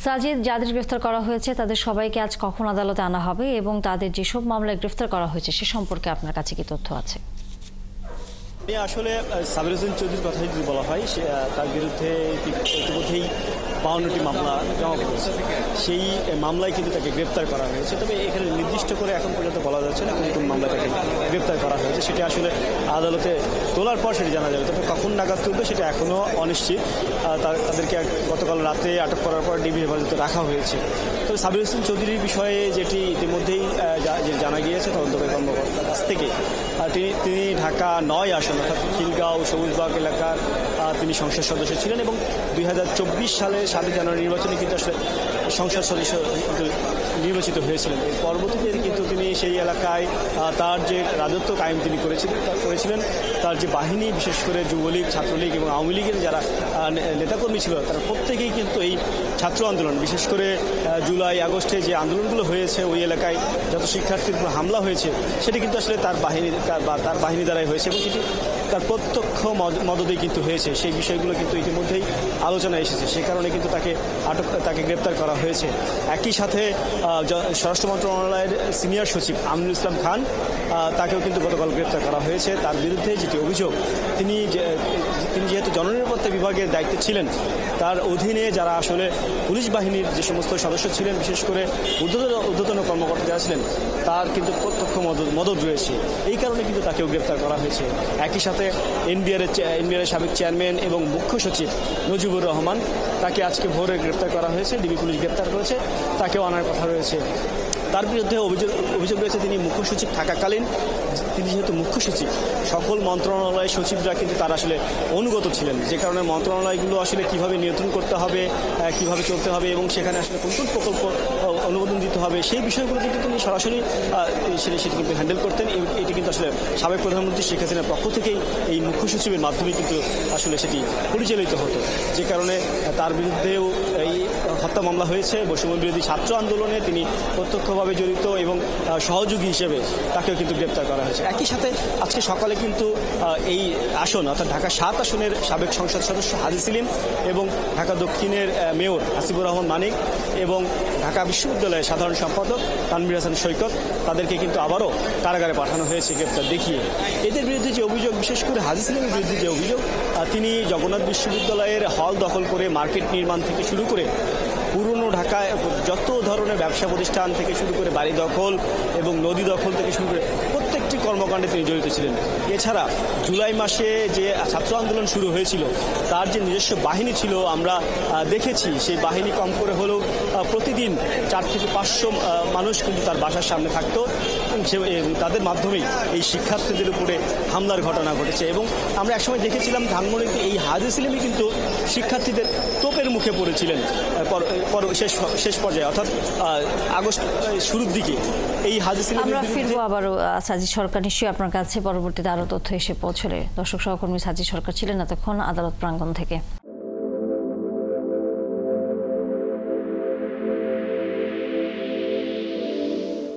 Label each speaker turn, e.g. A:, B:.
A: সাজিদ যাদের গ্রেফতার করা হয়েছে তাদের সবাইকে আজ কখন আদালতে আনা হবে এবং তাদের যেসব মামলায় গ্রেফতার করা হয়েছে সে সম্পর্কে আপনার কাছে কি তথ্য আছে?
B: আসলে সাবির হোসেন চৌধুরীর কথা যদি বলা হয় তার বিরুদ্ধে ইতিমধ্যেই 52টি মামলা জমা পড়েছে। সেই মামলায় কিন্তু তাকে গ্রেপ্তার করা হয়েছে। তবে এখানে নির্দিষ্ট করে এখন পর্যন্ত বলা যাচ্ছে না কোন মামলায় তাকে গ্রেপ্তার করা হয়েছে। সেটা আসলে আদালতে তোলার পর সেটা জানা যাবে। তবে কখন নাগাদ তুলবে সেটা এখনও অনিশ্চিত। তাদেরকে গতকাল রাতে আটক করার পর ডিবি হেফাজতে রাখা হয়েছে। তবে সাবির হোসেন চৌধুরীর বিষয়ে যেটি ইতিমধ্যেই জানা গিয়েছে তদন্তকারী কর্মকর্তার কাছ থেকে, তিনি ঢাকা ৯ আসন অর্থাৎ খিলগাঁও সবুজবাগ এলাকার তিনি সংসদ সদস্য ছিলেন এবং 2024 সালে 7 জানুয়ারি নির্বাচনে কিন্তু আসলে সংসদ সদস্য নির্বাচিত হয়েছিলেন। এর পরবর্তীতে কিন্তু তিনি সেই এলাকায় তার যে রাজত্ব কায়েম তিনি করেছিলেন। তার যে বাহিনী, বিশেষ করে যুবলীগ, ছাত্রলীগ এবং আওয়ামী লীগের যারা নেতাকর্মী ছিল তারা প্রত্যেকেই কিন্তু এই ছাত্র আন্দোলন, বিশেষ করে জুলাই আগস্টে যে আন্দোলনগুলো হয়েছে ওই এলাকায় যত শিক্ষার্থীর উপর হামলা হয়েছে সেটি কিন্তু আসলে তার বাহিনী দ্বারাই হয়েছে এবং সেটি তার প্রত্যক্ষ মদদে কিন্তু হয়েছে। সেই বিষয়গুলো কিন্তু ইতিমধ্যেই আলোচনায় এসেছে। সে কারণে কিন্তু তাকে গ্রেপ্তার করা হয়েছে। একই সাথে স্বরাষ্ট্র মন্ত্রণালয়ের সিনিয়র সচিব আমিনুল ইসলাম খান, তাকেও কিন্তু গতকাল গ্রেপ্তার করা হয়েছে। তার বিরুদ্ধে যেটি অভিযোগ, তিনি যেহেতু জননিরাপত্তা বিভাগের দায়িত্বে ছিলেন, তার অধীনে যারা আসলে পুলিশ বাহিনীর যে সমস্ত সদস্য ছিলেন, বিশেষ করে ঊর্ধ্বতন কর্মকর্তা যারা ছিলেন, তার কিন্তু প্রত্যক্ষ মদদ রয়েছে। এই কারণে কিন্তু তাকেও গ্রেপ্তার করা হয়েছে। একই সাথে এনবিআরের সাবেক চেয়ারম্যান এবং মুখ্য সচিব নজিবুর রহমান, তাকে আজকে ভোরে গ্রেপ্তার করা হয়েছে। ডিবি পুলিশ গ্রেপ্তার করেছে, তাকেও আনার কথা রয়েছে। তার বিরুদ্ধে অভিযোগ রয়েছে তিনি মুখ্য সচিব থাকাকালীন, তিনি যেহেতু মুখ্য সচিব, সকল মন্ত্রণালয়ের সচিবরা কিন্তু তার আসলে অনুগত ছিলেন, যে কারণে মন্ত্রণালয়গুলো আসলে কিভাবে নিয়ন্ত্রণ করতে হবে, কিভাবে চলতে হবে এবং সেখানে আসলে কোন কোন প্রকল্প অনুমোদন দিতে হবে সেই বিষয়গুলো কিন্তু তিনি সরাসরি সেটি কিন্তু হ্যান্ডেল করতেন। এটি কিন্তু আসলে সাবেক প্রধানমন্ত্রী শেখ হাসিনার পক্ষ থেকেই এই মুখ্য সচিবের মাধ্যমে কিন্তু আসলে সেটি পরিচালিত হতো, যে কারণে তার বিরুদ্ধেও এই হত্যা মামলা হয়েছে। বৈষম্য বিরোধী ছাত্র আন্দোলনে তিনি প্রত্যক্ষভাবে জড়িত এবং সহযোগী হিসেবে তাকেও কিন্তু গ্রেপ্তার করা হয়েছে। একই সাথে আজকে সকালে কিন্তু এই আসন অর্থাৎ ঢাকা 7 আসনের সাবেক সংসদ সদস্য হাজী সেলিম এবং ঢাকা দক্ষিণের মেয়র হাসিবুর রহমান মানিক এবং ঢাকা বিশ্ববিদ্যালয়ের সাধারণ সম্পাদক তানভীর হাসান সৈকত, তাদেরকে কিন্তু আবারও কারাগারে পাঠানো হয়েছে গ্রেপ্তার দেখিয়ে। এদের বিরুদ্ধে যে অভিযোগ, বিশেষ করে হাজী সেলিমের বিরুদ্ধে যে অভিযোগ, তিনি জগন্নাথ বিশ্ববিদ্যালয়ের হল দখল করে মার্কেট নির্মাণ থেকে শুরু করে পুরনো ঢাকায় যত ধরনের ব্যবসা প্রতিষ্ঠান থেকে শুরু করে বাড়ি দখল এবং নদী দখল থেকে শুরু করে প্রত্যেকটি কর্মকাণ্ডে তিনি জড়িত ছিলেন। এছাড়া জুলাই মাসে যে ছাত্র আন্দোলন শুরু হয়েছিল তার যে নিজস্ব বাহিনী ছিল আমরা দেখেছি, সেই বাহিনী কম করে হলেও প্রতিদিন 4 থেকে 500 মানুষ কিন্তু তার বাসার সামনে থাকতো এবং তাদের মাধ্যমেই এই শিক্ষার্থীদের উপরে হামলার ঘটনা ঘটেছে। এবং আমরা একসময় দেখেছিলাম ধানমন্ডিতে এই হাজী সেলিমই কিন্তু শিক্ষার্থীদের তোপের মুখে পড়েছিলেন শেষ পর্যায়ে, অর্থাৎ আগস্ট শুরুর দিকে। এই হাজী সেলিম,
A: আমরা ফিরবো আবারও সাজিদ সরকার, নিশ্চয়ই আপনার কাছে পরবর্তীতে আরো তথ্য এসে পৌঁছলে। দর্শক সহকর্মী সাজিদ সরকার ছিলেন এতক্ষণ আদালত প্রাঙ্গণ থেকে।